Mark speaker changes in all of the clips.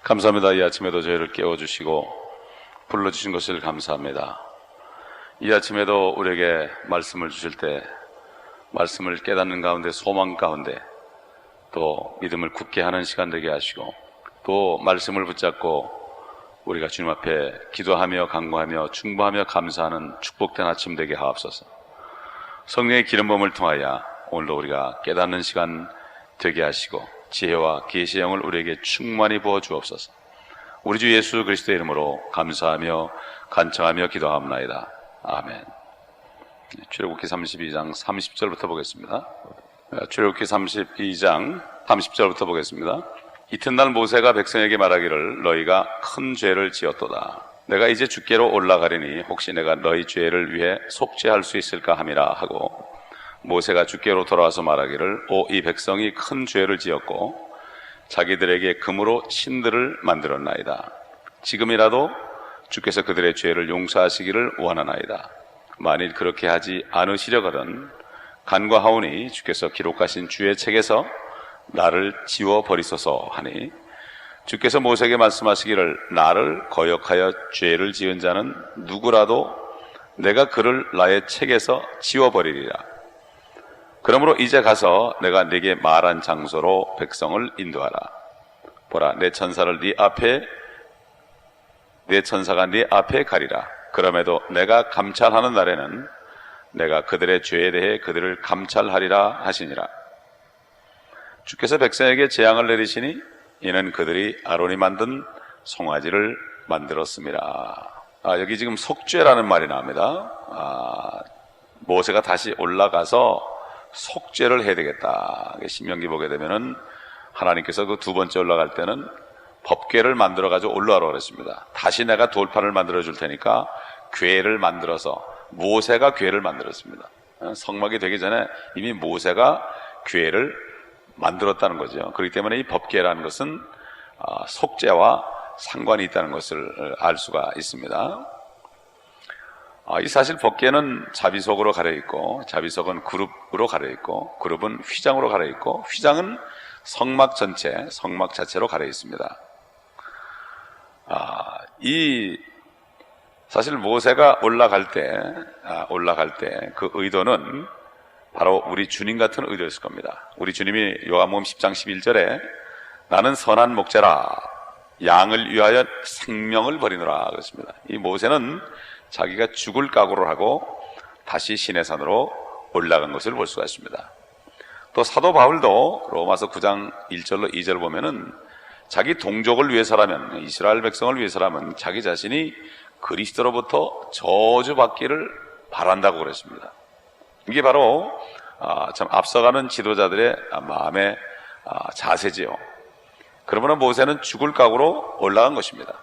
Speaker 1: 감사합니다. 이 아침에도 저희를 깨워주시고 불러주신 것을 감사합니다. 이 아침에도 우리에게 말씀을 주실 때 말씀을 깨닫는 가운데, 소망 가운데 또 믿음을 굳게 하는 시간 되게 하시고, 또 말씀을 붙잡고 우리가 주님 앞에 기도하며 간구하며 충고하며 감사하는 축복된 아침 되게 하옵소서. 성령의 기름 부음을 통하여 오늘도 우리가 깨닫는 시간 되게 하시고 지혜와 계시의 영을 우리에게 충만히 부어 주옵소서. 우리 주 예수 그리스도의 이름으로 감사하며 간청하며 기도하옵나이다. 아멘. 출애굽기 32장 30절부터 보겠습니다. 출애굽기 32장 30절부터 보겠습니다. 이튿날 모세가 백성에게 말하기를 너희가 큰 죄를 지었도다. 내가 이제 주께로 올라가리니 혹시 내가 너희 죄를 위해 속죄할 수 있을까 함이라 하고, 모세가 주께로 돌아와서 말하기를 이 백성이 큰 죄를 지었고 자기들에게 금으로 신들을 만들었나이다. 지금이라도 주께서 그들의 죄를 용서하시기를 원하나이다. 만일 그렇게 하지 않으시려거든 간과하오니 주께서 기록하신 주의 책에서 나를 지워버리소서 하니, 주께서 모세에게 말씀하시기를 나를 거역하여 죄를 지은 자는 누구라도 내가 그를 나의 책에서 지워버리리라. 그러므로 이제 가서 내가 네게 말한 장소로 백성을 인도하라. 보라, 내 천사가 네 앞에 가리라. 그럼에도 내가 감찰하는 날에는 내가 그들의 죄에 대해 그들을 감찰하리라 하시니라. 주께서 백성에게 재앙을 내리시니 이는 그들이 아론이 만든 송아지를 만들었습니다. 여기 지금 속죄라는 말이 나옵니다. 모세가 다시 올라가서 속죄를 해야 되겠다. 신명기 보게 되면은 하나님께서 그 두 번째 올라갈 때는 법궤를 만들어 가지고 올라오라고 그랬습니다. 다시 내가 돌판을 만들어 줄 테니까 궤를 만들어서, 모세가 궤를 만들었습니다. 성막이 되기 전에 이미 모세가 궤를 만들었다는 거죠. 그렇기 때문에 이 법궤라는 것은 속죄와 상관이 있다는 것을 알 수가 있습니다. 이 사실 법궤는 자비석으로 가려있고, 자비석은 그룹으로 가려있고, 그룹은 휘장으로 가려있고, 휘장은 성막 전체, 성막 자체로 가려있습니다. 사실 모세가 올라갈 때 그 의도는 바로 우리 주님 같은 의도였을 겁니다. 우리 주님이 요한복음 10장 11절에 나는 선한 목자라 양을 위하여 생명을 버리노라 그랬습니다. 이 모세는 자기가 죽을 각오를 하고 다시 시내산으로 올라간 것을 볼 수가 있습니다. 또 사도 바울도 로마서 9장 1절로 2절 보면은 자기 동족을 위해서라면, 이스라엘 백성을 위해서라면 자기 자신이 그리스도로부터 저주받기를 바란다고 그랬습니다. 이게 바로 참 앞서가는 지도자들의 마음의 자세지요. 그러면 모세는 죽을 각오로 올라간 것입니다.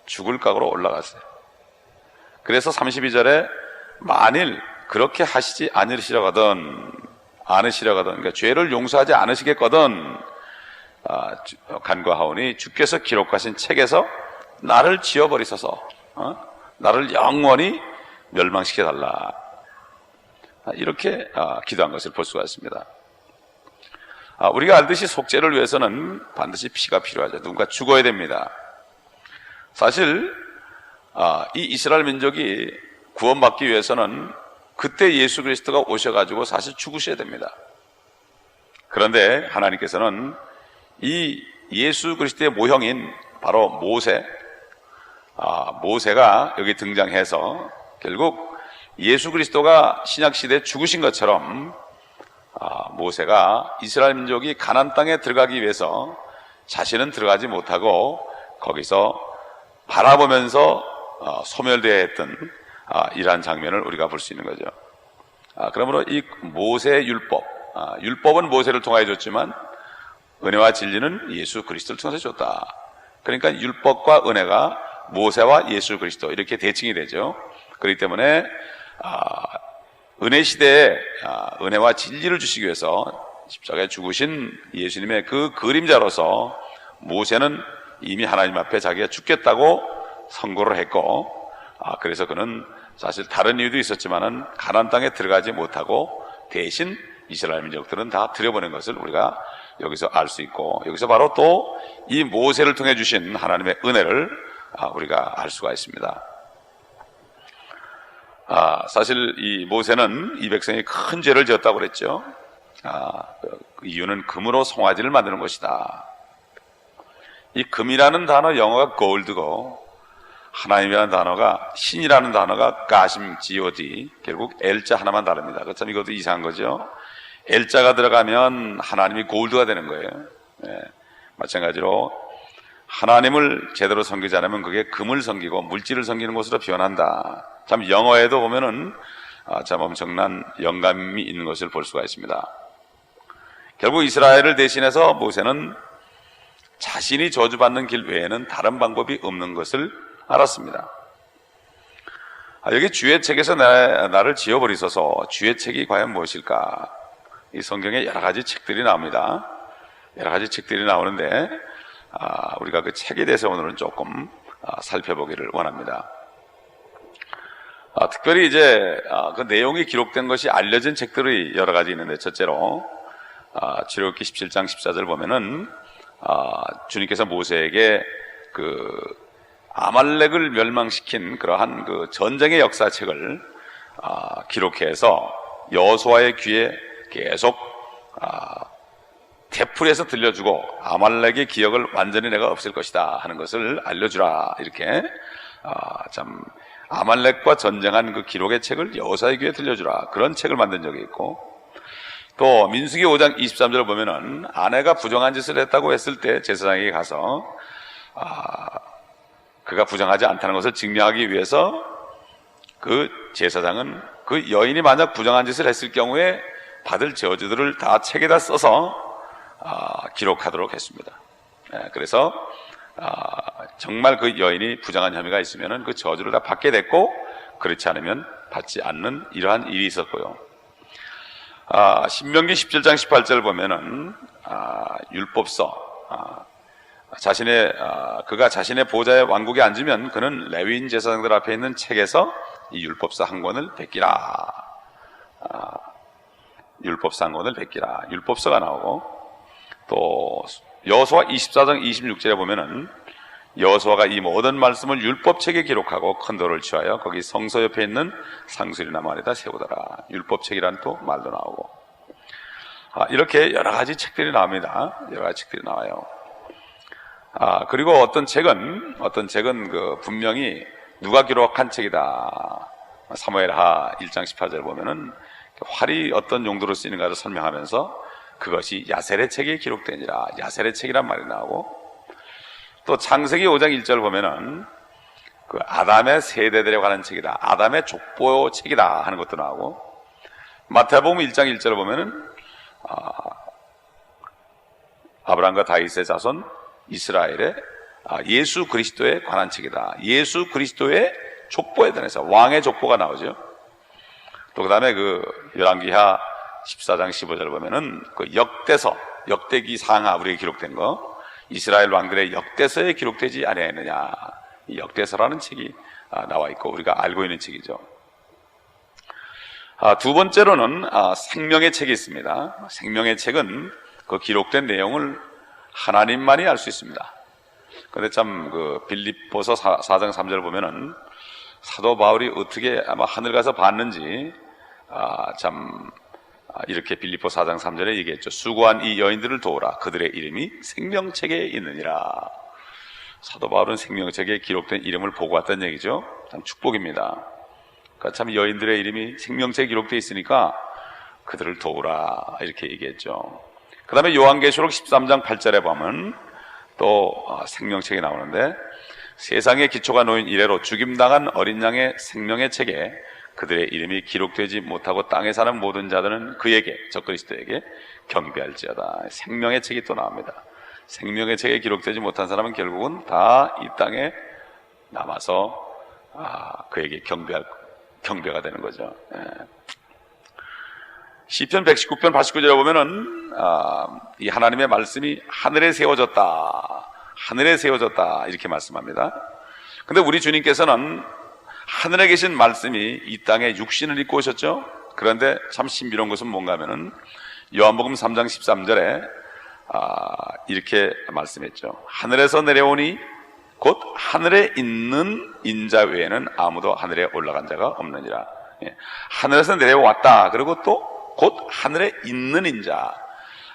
Speaker 1: 죽을 각오로 올라갔어요. 그래서 32절에 만일 그렇게 하시지 않으시려거든, 그러니까 죄를 용서하지 않으시겠거든 간과하오니 주께서 기록하신 책에서 나를 지워버리소서, 나를 영원히 멸망시켜달라. 이렇게 기도한 것을 볼 수가 있습니다. 우리가 알듯이 속죄를 위해서는 반드시 피가 필요하죠. 누군가 죽어야 됩니다. 사실 이 이스라엘 민족이 구원받기 위해서는 그때 예수 그리스도가 오셔가지고 사실 죽으셔야 됩니다. 그런데 하나님께서는 이 예수 그리스도의 모형인 바로 모세가 여기 등장해서 결국 예수 그리스도가 신약시대에 죽으신 것처럼 모세가 이스라엘 민족이 가나안 땅에 들어가기 위해서 자신은 들어가지 못하고 거기서 바라보면서 소멸되어야 했던 이러한 장면을 우리가 볼 수 있는 거죠. 그러므로 이 모세의 율법은 모세를 통하여 줬지만 은혜와 진리는 예수 그리스도를 통해서 줬다. 그러니까 율법과 은혜가 모세와 예수 그리스도 이렇게 대칭이 되죠. 그렇기 때문에 은혜 시대에 은혜와 진리를 주시기 위해서 십자가에 죽으신 예수님의 그 그림자로서 모세는 이미 하나님 앞에 자기가 죽겠다고 선고를 했고, 그래서 그는 사실 다른 이유도 있었지만은 가나안 땅에 들어가지 못하고 대신 이스라엘 민족들은 다 들여보낸 것을 우리가 여기서 알 수 있고, 여기서 바로 또 이 모세를 통해 주신 하나님의 은혜를 우리가 알 수가 있습니다. 사실 이 모세는 이 백성이 큰 죄를 지었다고 그랬죠. 그 이유는 금으로 송아지를 만드는 것이다. 이 금이라는 단어 영어가 gold고, 하나님이라는 단어가, 신이라는 단어가 가심, God, 결국 L자 하나만 다릅니다. 그렇다면 이것도 이상한 거죠. L자가 들어가면 하나님이 골드가 되는 거예요. 네. 마찬가지로 하나님을 제대로 섬기지 않으면 그게 금을 섬기고 물질을 섬기는 것으로 변한다. 참 영어에도 보면은 참 엄청난 영감이 있는 것을 볼 수가 있습니다. 결국 이스라엘을 대신해서 모세는 자신이 저주받는 길 외에는 다른 방법이 없는 것을 알았습니다. 여기 주의 책에서 나를 지어버리소서. 주의 책이 과연 무엇일까? 이 성경에 여러 가지 책들이 나옵니다. 여러 가지 책들이 나오는데 우리가 그 책에 대해서 오늘은 조금 살펴보기를 원합니다. 특별히 이제 그 내용이 기록된 것이 알려진 책들이 여러 가지 있는데, 첫째로 출애굽기 17장 14절 보면은 주님께서 모세에게 그 아말렉을 멸망시킨 그러한 그 전쟁의 역사책을 기록해서 여호수아의 귀에 계속 테풀에서 들려주고, 아말렉의 기억을 완전히 내가 없앨 것이다 하는 것을 알려주라, 이렇게 참 아말렉과 전쟁한 그 기록의 책을 여호수아의 귀에 들려주라, 그런 책을 만든 적이 있고, 또 민수기 5장 23절을 보면은 아내가 부정한 짓을 했다고 했을 때 제사장에게 가서 그가 부정하지 않다는 것을 증명하기 위해서 그 제사장은 그 여인이 만약 부정한 짓을 했을 경우에 받을 저주들을 다 책에다 써서 기록하도록 했습니다. 그래서 정말 그 여인이 부정한 혐의가 있으면 그 저주를 다 받게 됐고, 그렇지 않으면 받지 않는 이러한 일이 있었고요. 신명기 17장 18절 보면은 율법서, 그가 자신의 보좌의 왕국에 앉으면 그는 레위인 제사장들 앞에 있는 책에서 이 율법서 한 권을 베끼라. 율법서 한 권을 베끼라. 율법서가 나오고, 또 여호수아 24장 26절에 보면은 여호수아가 이 모든 말씀을 율법책에 기록하고 큰 돌을 취하여 거기 성소 옆에 있는 상수리나무 아래다 세우더라. 율법책이라는 또 말도 나오고, 이렇게 여러 가지 책들이 나옵니다. 여러 가지 책들이 나와요. 그리고 어떤 책은 그 분명히 누가 기록한 책이다. 사무엘하 1장 18절 보면은 활이 어떤 용도로 쓰이는가를 설명하면서 그것이 야셀의 책에 기록되니라. 야셀의 책이란 말이 나오고, 또 창세기 5장 1절 보면은 그 아담의 세대들에 관한 책이다. 아담의 족보 책이다 하는 것도 나오고, 마태복음 1장 1절을 보면은 아브라함과 다윗의 자손 이스라엘의 예수 그리스도에 관한 책이다. 예수 그리스도의 족보에 대해서 왕의 족보가 나오죠. 또 그 다음에 그 열왕기하 14장 15절 보면은 그 역대기 상하 우리에 기록된 거, 이스라엘 왕들의 역대서에 기록되지 아니하였느냐, 이 역대서라는 책이 나와 있고 우리가 알고 있는 책이죠. 두 번째로는 생명의 책이 있습니다. 생명의 책은 그 기록된 내용을 하나님만이 알 수 있습니다. 그런데 참 그 빌립보서 4장 3절 보면은 사도 바울이 어떻게 아마 하늘 가서 봤는지 이렇게 빌립보 4장 3절에 얘기했죠. 수고한 이 여인들을 도우라. 그들의 이름이 생명책에 있느니라. 사도 바울은 생명책에 기록된 이름을 보고 왔다는 얘기죠. 참 축복입니다. 그러니까 참 여인들의 이름이 생명책에 기록되어 있으니까 그들을 도우라, 이렇게 얘기했죠. 그 다음에 요한계시록 13장 8절에 보면 또 생명책이 나오는데, 세상의 기초가 놓인 이래로 죽임당한 어린 양의 생명의 책에 그들의 이름이 기록되지 못하고 땅에 사는 모든 자들은 그에게, 적그리스도에게 경배할지어다. 생명의 책이 또 나옵니다. 생명의 책에 기록되지 못한 사람은 결국은 다 이 땅에 남아서 그에게 경배가 되는 거죠. 시편 119편 89절에 보면은 이 하나님의 말씀이 하늘에 세워졌다, 하늘에 세워졌다, 이렇게 말씀합니다. 근데 우리 주님께서는 하늘에 계신 말씀이 이 땅에 육신을 입고 오셨죠. 그런데 참 신비로운 것은 뭔가 하면은 요한복음 3장 13절에 이렇게 말씀했죠. 하늘에서 내려오니 곧 하늘에 있는 인자 외에는 아무도 하늘에 올라간 자가 없느니라. 하늘에서 내려왔다. 그리고 또 곧 하늘에 있는 인자.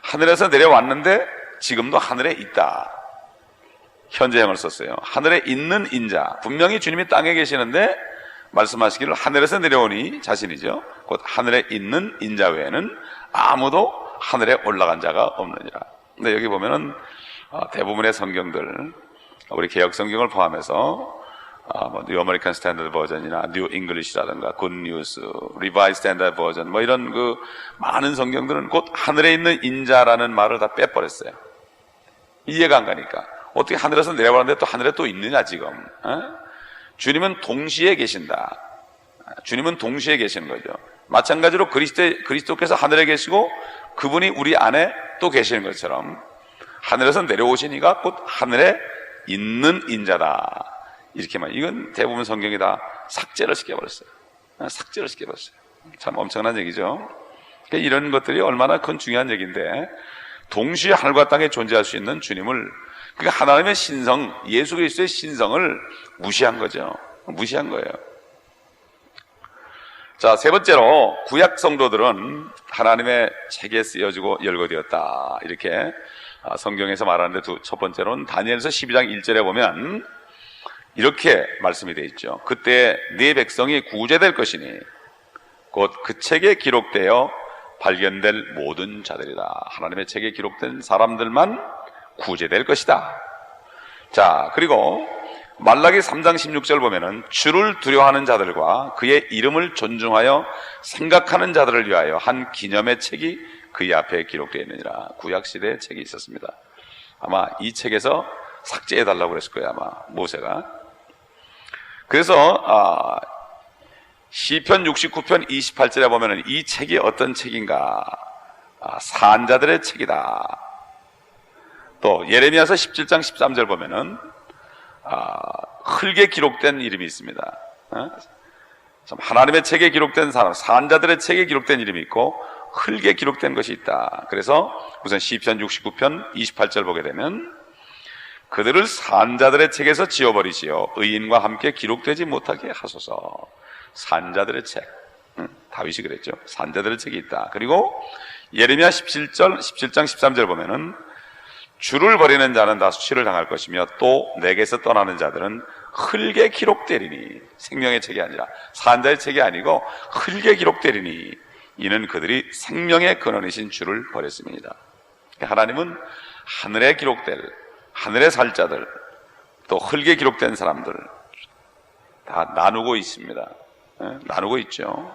Speaker 1: 하늘에서 내려왔는데 지금도 하늘에 있다. 현재형을 썼어요. 하늘에 있는 인자. 분명히 주님이 땅에 계시는데 말씀하시기를 하늘에서 내려오니 자신이죠. 곧 하늘에 있는 인자 외에는 아무도 하늘에 올라간 자가 없느니라. 근데 여기 보면은 대부분의 성경들, 우리 개혁 성경을 포함해서 뉴 아메리칸 스탠더드 버전이나 뉴 잉글리시라든가 굿 뉴스, 리바이스 스탠더드 버전 뭐 이런 그 많은 성경들은 곧 하늘에 있는 인자라는 말을 다 빼버렸어요. 이해가 안 가니까. 어떻게 하늘에서 내려가는데 또 하늘에 또 있느냐 지금. 주님은 동시에 계신다. 주님은 동시에 계시는 거죠. 마찬가지로 그리스도께서 하늘에 계시고 그분이 우리 안에 또 계시는 것처럼 하늘에서 내려오시니까 곧 하늘에 있는 인자다. 이렇게 말. 이건 대부분 성경이 다 삭제를 시켜버렸어요. 삭제를 시켜버렸어요. 참 엄청난 얘기죠. 그러니까 이런 것들이 얼마나 큰 중요한 얘기인데 동시에 하늘과 땅에 존재할 수 있는 주님을, 그러니까 하나님의 신성, 예수 그리스도의 신성을 무시한 거죠. 무시한 거예요. 자, 세 번째로 구약 성도들은 하나님의 책에 쓰여지고 열거되었다. 이렇게 성경에서 말하는데 첫 번째로는 다니엘서 12장 1절에 보면 이렇게 말씀이 되어 있죠. 그때 네 백성이 구제될 것이니 곧 그 책에 기록되어 발견될 모든 자들이다. 하나님의 책에 기록된 사람들만 구제될 것이다. 자, 그리고 말라기 3장 16절 보면은 주를 두려워하는 자들과 그의 이름을 존중하여 생각하는 자들을 위하여 한 기념의 책이 그의 앞에 기록되어 있느니라. 구약시대의 책이 있었습니다. 아마 이 책에서 삭제해달라고 그랬을 거예요, 아마 모세가. 그래서 시편 69편 28절에 보면은 이 책이 어떤 책인가? 산자들의 책이다. 또 예레미야서 17장 13절 보면은 흙에 기록된 이름이 있습니다. 하나님의 책에 기록된 사람, 산자들의 책에 기록된 이름이 있고 흙에 기록된 것이 있다. 그래서 우선 시편 69편 28절 보게 되면 그들을 산자들의 책에서 지워버리시어 의인과 함께 기록되지 못하게 하소서. 산자들의 책, 다윗이 그랬죠. 산자들의 책이 있다. 그리고 예레미야 17장 13절 보면은 주를 버리는 자는 다 수치를 당할 것이며 또 내게서 떠나는 자들은 흙에 기록되리니, 생명의 책이 아니라 산자의 책이 아니고 흙에 기록되리니 이는 그들이 생명의 근원이신 주를 버렸습니다. 하나님은 하늘에 기록될, 하늘에 살 자들, 또 흙에 기록된 사람들 다 나누고 있습니다. 나누고 있죠.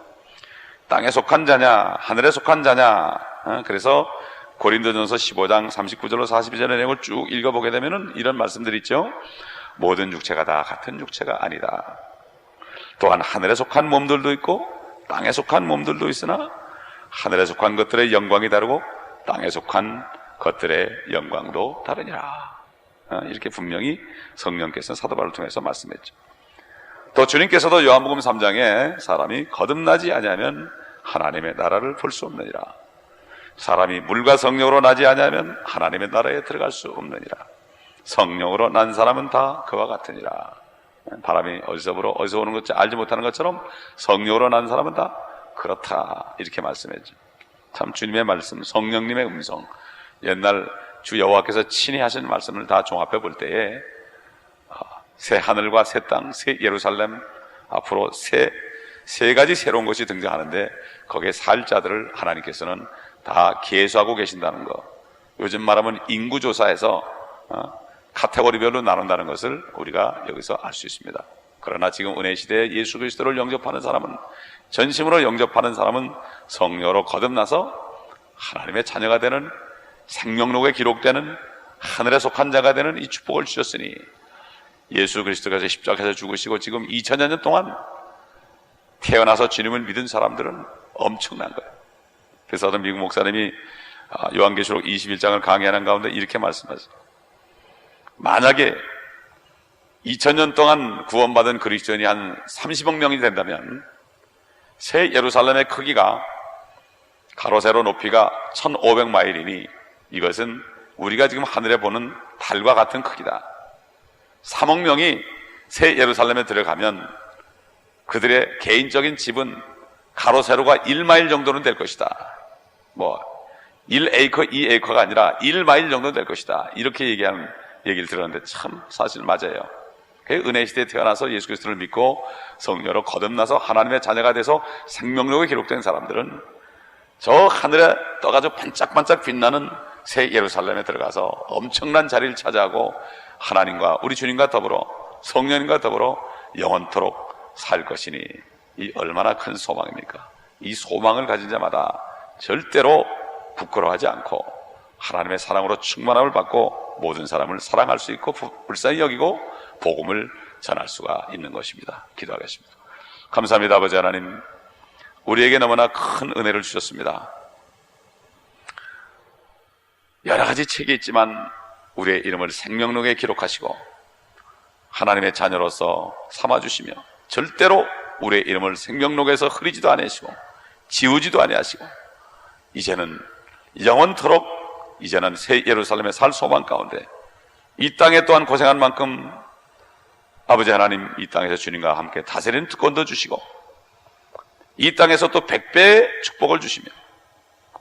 Speaker 1: 땅에 속한 자냐, 하늘에 속한 자냐. 그래서 고린도전서 15장 39절로 42절의 내용을 쭉 읽어보게 되면은 이런 말씀들이 있죠. 모든 육체가 다 같은 육체가 아니다. 또한 하늘에 속한 몸들도 있고 땅에 속한 몸들도 있으나 하늘에 속한 것들의 영광이 다르고 땅에 속한 것들의 영광도 다르니라. 이렇게 분명히 성령께서 사도 바울을 통해서 말씀했죠. 또 주님께서도 요한복음 3장에 사람이 거듭나지 아니하면 하나님의 나라를 볼 수 없느니라. 사람이 물과 성령으로 나지 아니하면 하나님의 나라에 들어갈 수 없느니라. 성령으로 난 사람은 다 그와 같으니라. 바람이 어디서 불어 어디서 오는 것지 알지 못하는 것처럼 성령으로 난 사람은 다 그렇다. 이렇게 말씀했죠. 참 주님의 말씀, 성령님의 음성, 옛날 주 여호와께서 친히 하신 말씀을 다 종합해 볼 때에 새 하늘과 새 땅, 새 예루살렘, 앞으로 세 가지 새로운 것이 등장하는데 거기에 살 자들을 하나님께서는 다 계수하고 계신다는 거. 요즘 말하면 인구조사에서 카테고리별로 나눈다는 것을 우리가 여기서 알 수 있습니다. 그러나 지금 은혜 시대에 예수 그리스도를 영접하는 사람은, 전심으로 영접하는 사람은 성령으로 거듭나서 하나님의 자녀가 되는, 생명록에 기록되는 하늘에 속한 자가 되는 이 축복을 주셨으니 예수 그리스도께서 십자가에서 죽으시고 지금 2000년 동안 태어나서 주님을 믿은 사람들은 엄청난 거예요. 그래서 어떤 미국 목사님이 요한계시록 21장을 강의하는 가운데 이렇게 말씀하세요. 만약에 2000년 동안 구원받은 그리스도인이 한 30억 명이 된다면 새 예루살렘의 크기가 가로 세로 높이가 1500마일이니 이것은 우리가 지금 하늘에 보는 달과 같은 크기다. 3억 명이 새 예루살렘에 들어가면 그들의 개인적인 집은 가로 세로가 1마일 정도는 될 것이다. 1에이커, 2에이커가 아니라 1마일 정도 될 것이다. 이렇게 얘기하는 얘기를 들었는데 참 사실 맞아요. 은혜 시대에 태어나서 예수 그리스도를 믿고 성령으로 거듭나서 하나님의 자녀가 돼서 생명력에 기록된 사람들은 저 하늘에 떠가지고 반짝반짝 빛나는 새 예루살렘에 들어가서 엄청난 자리를 차지하고 하나님과 우리 주님과 더불어 성령님과 더불어 영원토록 살 것이니 이 얼마나 큰 소망입니까? 이 소망을 가진 자마다 절대로 부끄러워하지 않고 하나님의 사랑으로 충만함을 받고 모든 사람을 사랑할 수 있고 불쌍히 여기고 복음을 전할 수가 있는 것입니다. 기도하겠습니다. 감사합니다. 아버지 하나님, 우리에게 너무나 큰 은혜를 주셨습니다. 여러 가지 책이 있지만 우리의 이름을 생명록에 기록하시고 하나님의 자녀로서 삼아주시며 절대로 우리의 이름을 생명록에서 흐리지도 아니하시고 지우지도 아니하시고 이제는 영원토록 이제는 새 예루살렘에 살 소망 가운데 이 땅에 또한 고생한 만큼 아버지 하나님, 이 땅에서 주님과 함께 다스리는 특권도 주시고 이 땅에서 또 100배의 축복을 주시며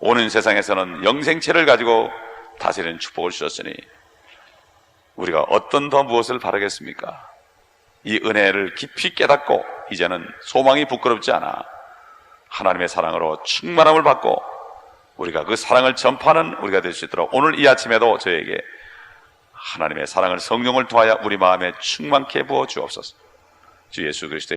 Speaker 1: 오는 세상에서는 영생체를 가지고 다스리는 축복을 주셨으니 우리가 어떤 더 무엇을 바라겠습니까? 이 은혜를 깊이 깨닫고 이제는 소망이 부끄럽지 않아 하나님의 사랑으로 충만함을 받고 우리가 그 사랑을 전파하는 우리가 될 수 있도록 오늘 이 아침에도 저에게 하나님의 사랑을 성령을 통하여 우리 마음에 충만케 부어 주옵소서. 주 예수 그리스도의